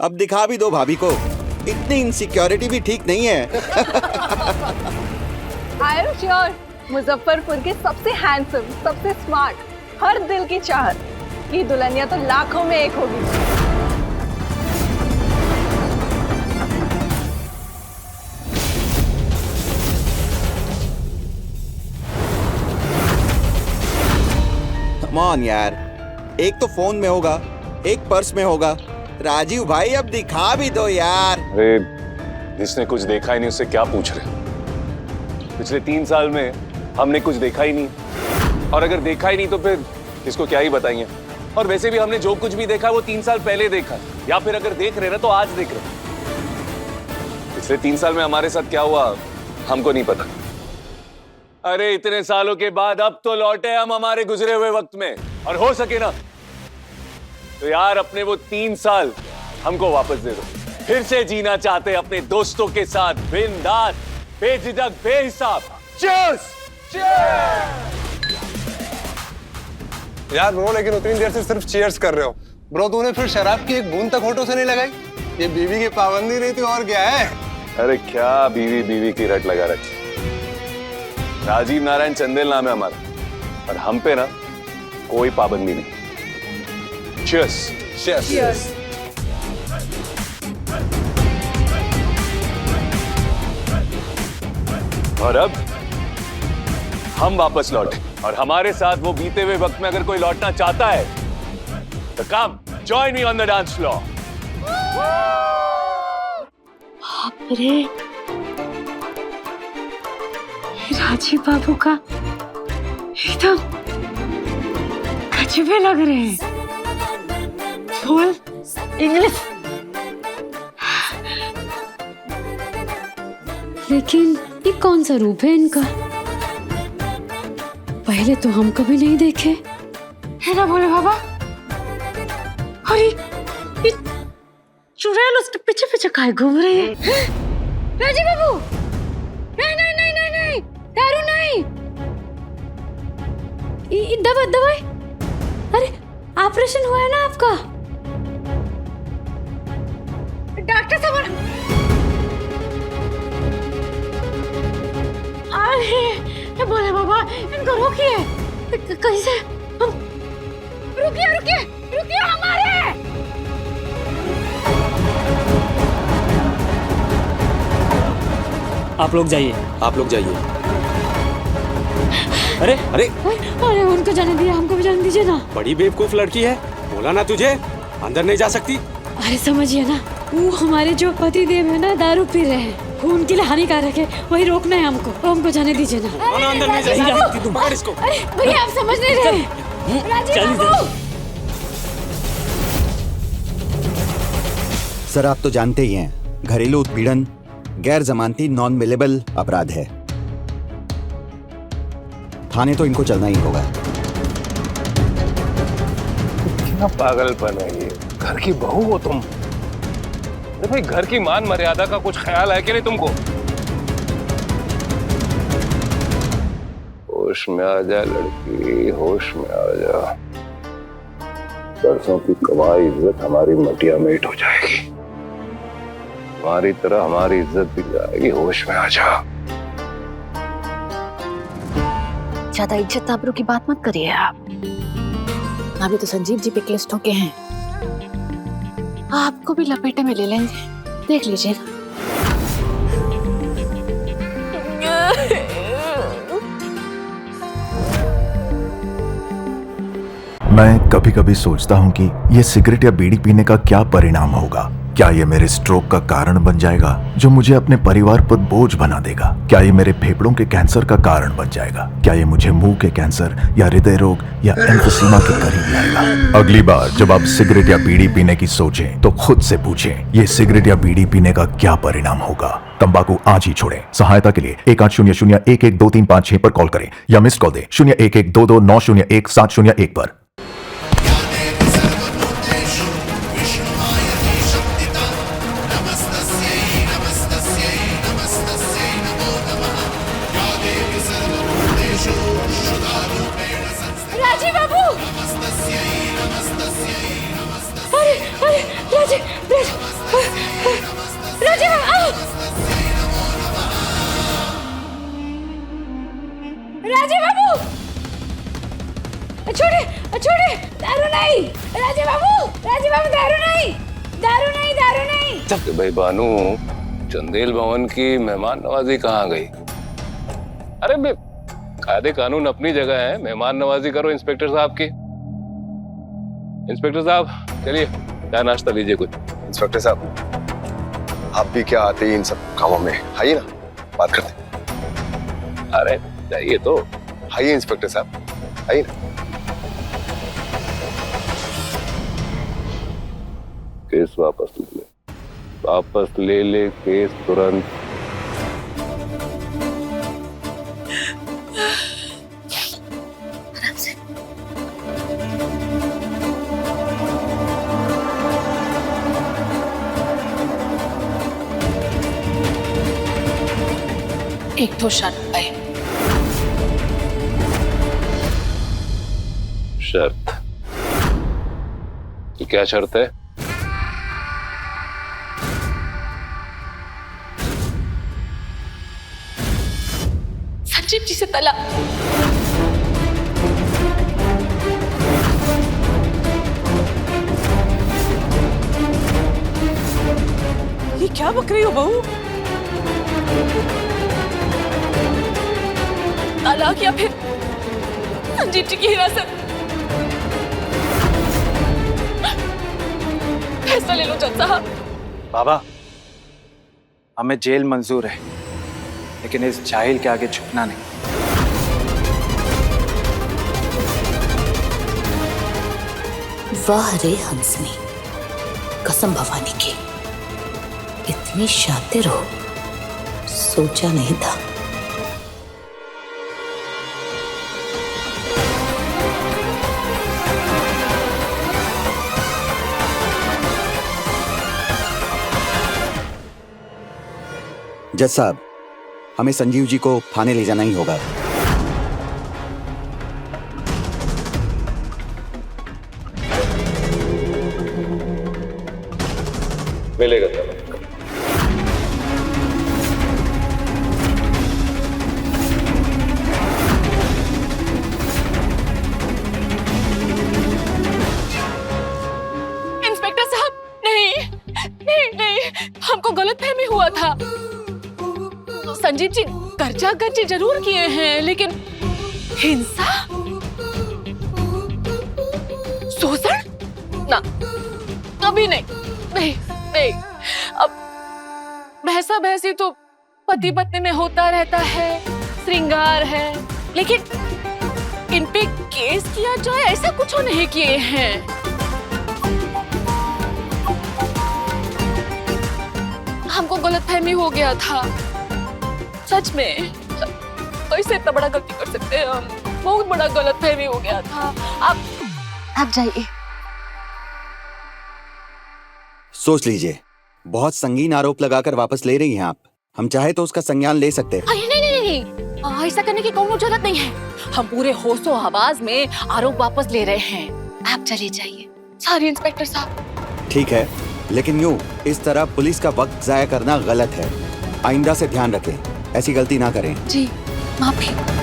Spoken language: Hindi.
अब दिखा भी दो भाभी को, इतनी इनसिक्योरिटी भी ठीक नहीं है। आई एम श्योर मुजफ्फरपुर के सबसे हैंडसम, सबसे स्मार्ट, हर दिल की चाहत की दुल्हनिया तो लाखों में एक होगी। कम ऑन यार, एक तो फोन में होगा, एक पर्स में होगा। राजीव भाई अब दिखा भी दो यार। अरे जिसने कुछ देखा ही नहीं उससे क्या पूछ रहे? पिछले 3 साल में हमने कुछ देखा ही नहीं, और अगर देखा ही नहीं तो फिर इसको क्या ही बताएंगे। और वैसे भी हमने जो कुछ भी देखा वो 3 साल पहले देखा, या फिर अगर देख रहे ना तो आज देख रहे। पिछले 3 साल में हमारे साथ क्या हुआ हमको नहीं पता। अरे इतने सालों के बाद अब तो लौटे हम हमारे गुजरे हुए वक्त में, और हो सके ना तो यार अपने वो 3 साल हमको वापस दे दो। फिर से जीना चाहते अपने दोस्तों के साथ बिंदास, बेझिझक, बेहिसाब। चीयर्स! यार ब्रो, लेकिन उतनी देर से सिर्फ चीयर्स कर रहे हो ब्रो। तूने फिर शराब की एक बूंद तक होठों से नहीं लगाई? ये बीवी की पाबंदी नहीं थी और क्या है? अरे क्या बीवी बीवी की रट लगा रखी। राजीव नारायण चंदेल नाम है हमारा, और हम पे ना कोई पाबंदी नहीं। Cheers! Cheers! और अब हम वापस लौटे, और हमारे साथ वो बीते हुए वक्त में अगर कोई लौटना चाहता है तो come join me on the dance floor. बाप रे, राजीव बाबू का एकदम अजीब लग रहे हैं। फुल इंग्लिश, लेकिन ये कौन सा रूप है इनका? पहले तो हम कभी नहीं देखे, है ना भोले बाबा? और ये चुड़ैल उसके पीछे पीछे काहे घूम रही है? राजीव बाबू, नहीं नहीं नहीं नहीं नहीं, दारू नहीं, दवाई। अरे ऑपरेशन हुआ है ना आपका? डॉक्टर साहब, अरे बोले बाबा, इनको रोकिए। कैसे? हम रुकिए हमारे। आप लोग जाइए। अरे अरे अरे उनको जाने दिया, हमको भी जाने दीजिए ना। बड़ी बेवकूफ लड़की है, बोला ना तुझे अंदर नहीं जा सकती। अरे समझिए ना, वो हमारे जो पति देव है ना, दारू पी रहे हैं, वो उनके लिए हानिकारक है, वही रोकना है हमको जाने दीजिए ना। अंदर नहीं जा सकती तुम, पकड़ इसको। अरे भैया आप समझ नहीं रहे। राजीव बाबू, सर आप तो जानते ही हैं, घरेलू उत्पीड़न गैर जमानती नॉन बेलेबल अपराध है। थाने तो इनको चलना ही होगा। क्या पागलपन है ये? घर की बहू हो तुम। अरे भाई, घर की मान मर्यादा का कुछ ख्याल है कि नहीं तुमको? होश में आ जा लड़की, होश में आ जा। सरसों की कमाई इज्जत हमारी मटिया में हो जाएगी, तुम्हारी तरह हमारी इज्जत भी जाएगी। होश में आ जा। ज्यादा इज्जत आबरू की बात मत करिए आप। अभी तो संजीव जी पे केस ठोके हैं, आपको भी लपेटे में ले लेंगे, देख लीजिए। मैं कभी कभी सोचता हूँ कि ये सिगरेट या बीड़ी पीने का क्या परिणाम होगा। क्या ये मेरे स्ट्रोक का कारण बन जाएगा, जो मुझे अपने परिवार पर बोझ बना देगा? क्या ये मेरे फेफड़ों के कैंसर का कारण बन जाएगा? क्या ये मुझे मुंह के कैंसर या हृदय रोग या एम्फीसीमा के करीब लाएगा? अगली बार जब आप सिगरेट या बीड़ी पीने की सोचें तो खुद से पूछें, ये सिगरेट या बीड़ी पीने का क्या परिणाम होगा? तंबाकू आज ही छोड़ें। सहायता के लिए 1800-112356 पर कॉल करें या मिस्ड कॉल दें 01122901-701 पर। राजीव बाबू, अरे राजीव छोड़े छोड़े, दारू नहीं, राजी बाबू दारू नहीं, दारू नहीं, दारू नहीं। भाई बानू, चंदेल भवन की मेहमान नवाजी कहाँ गई? अरे बे, कायदे कानून अपनी जगह है, मेहमान नवाजी करो इंस्पेक्टर साहब की। इंस्पेक्टर साहब चलिए चाय नाश्ता लीजिए कुछ। इंस्पेक्टर साहब, आप भी क्या आते हैं इन सब कामों में? आइए ना, बात करते हैं। अरे चाहिए तो आइए इंस्पेक्टर साहब, आइए ना। केस वापस ले ले केस तुरंत। एक तो शर्त पे। शर्त? ये क्या शर्त है? संजीव जी से तला। ये क्या बक रही हो बहू? तलाक या फिर संजीव जी की हिरासत? फैसला ले लो जज साहब। बाबा, हमें जेल मंजूर है, लेकिन इस जाहिल के आगे झुकना नहीं। वाह रे हंसनी, कसम भवानी की, इतनी शातिर हो, सोचा नहीं था। जज साहब, हमें संजीव जी को थाने ले जाना ही होगा। मिलेगा तब। इंस्पेक्टर साहब, नहीं नहीं नहीं, हमको गलतफहमी हुआ था। संजीव जी कर्जा गर्जी जरूर किए हैं, लेकिन हिंसा, शोषण ना, कभी नहीं नहीं नहीं। अब बहसा बहसी तो पति पत्नी में होता रहता है, श्रृंगार है, लेकिन इन पे केस किया जाए ऐसा कुछ नहीं किए हैं। हमको गलतफहमी हो गया था, सच में। कैसे इतना बड़ा गलती कर सकते हैं हम? बहुत बड़ा गलतफहमी हो गया था। आप जाइए। सोच लीजिए, बहुत संगीन आरोप लगाकर वापस ले रही हैं आप। हम चाहे तो उसका संज्ञान ले सकते हैं। अरे नहीं नहीं नहीं, ऐसा करने की कोई जरूरत नहीं है। हम पूरे होशो आवाज में आरोप वापस ले रहे हैं। आप चले जाइए। सॉरी इंस्पेक्टर साहब। ठीक है, लेकिन यूं इस तरह पुलिस का वक्त जाया करना गलत है। आइंदा से ध्यान रखें, ऐसी गलती ना करें। जी माफी।